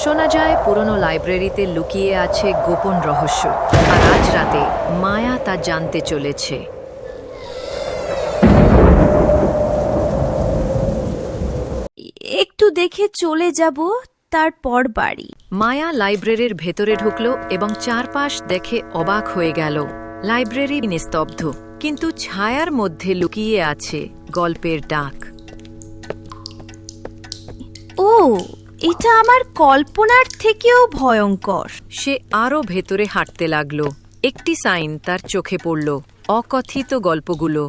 শোনা যায় পুরনো লাইব্রেরিতে লুকিয়ে আছে গোপন রহস্য, আর আজ রাতে মায়া তা জানতে চলেছে। একটু দেখে চলে যাব, তারপর বাড়ি। মায়া লাইব্রেরির ভেতরে ঢুকল এবং চারপাশ দেখে অবাক হয়ে গেল। লাইব্রেরি নিস্তব্ধ, কিন্তু ছায়ার মধ্যে লুকিয়ে আছে গল্পের ডাক। ও, এটা আমার কল্পনার থেকেও ভয়ঙ্কর। সে আরও ভেতরে হাঁটতে লাগল। একটি সাইন তার চোখে পড়ল, অকথিত গল্পগুলো।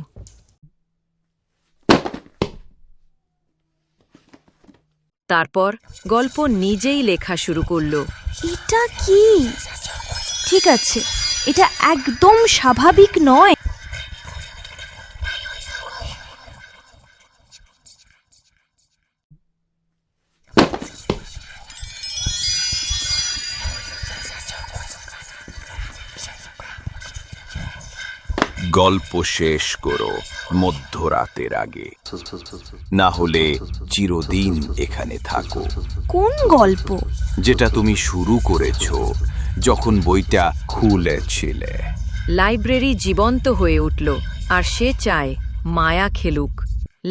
তারপর গল্প নিজেই লেখা শুরু করল। এটা কি? ঠিক আছে, এটা একদম স্বাভাবিক নয়। গল্প শেষ করো মধ্যরাতের আগে, না হলে চিরদিন এখানে থাকো। কোন গল্প? যেটা তুমি শুরু করেছো যখন বইটা খুলেছিলে। লাইব্রেরি জীবন্ত হয়ে উঠল, আর সে চায় মায়া খেলুক।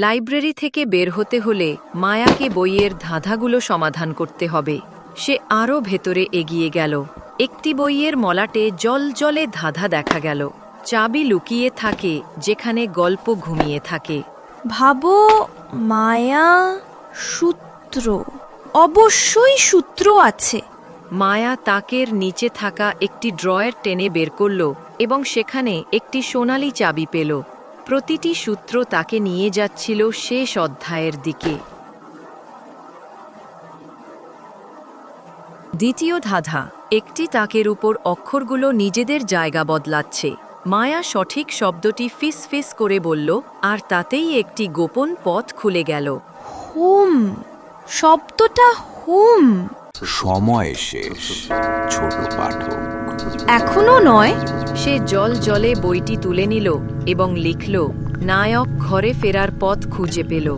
লাইব্রেরি থেকে বের হতে হলে মায়াকে বইয়ের ধাঁধাগুলো সমাধান করতে হবে। সে আরও ভেতরে এগিয়ে গেল। একটি বইয়ের মলাটে জলজলে ধাঁধা দেখা গেল। চাবি লুকিয়ে থাকে যেখানে গল্প ঘুমিয়ে থাকে। ভাবো, মায়া, সূত্র। অবশ্যই সূত্র আছে। মায়া তাকের নিচে থাকা একটি ড্রয়ার টেনে বের করল এবং সেখানে একটি সোনালি চাবি পেল। প্রতিটি সূত্র তাকে নিয়ে যাচ্ছিল শেষ অধ্যায়ের দিকে। দ্বিতীয় ধাঁধা। একটি তাকের উপর অক্ষরগুলো নিজেদের জায়গা বদলাচ্ছে। মায়া সঠিক শব্দটি ফিস ফিস করে বলল, আর তাতেই একটি গোপন পথ খুলে গেল। হোম, শব্দটা হোম। সময় শেষ, ছোট পাঠক। এখনো নয়। সে জল জলে বইটি তুলে নিল এবং লিখল, নায়ক ঘরে ফেরার পথ খুঁজে পেল।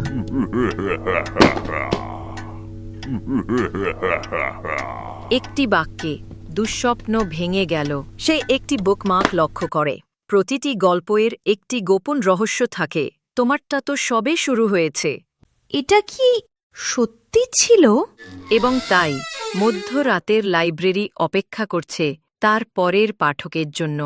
একটি বাক্যে দুঃস্বপ্ন ভেঙে গেল। সে একটি বুকমার্ক লক্ষ্য করে। প্রতিটি গল্পের একটি গোপন রহস্য থাকে। তোমারটা তো সবে শুরু হয়েছে। এটা কি সত্যি ছিল? এবং তাই মধ্যরাতের লাইব্রেরি অপেক্ষা করছে তার পরের পাঠকের জন্য।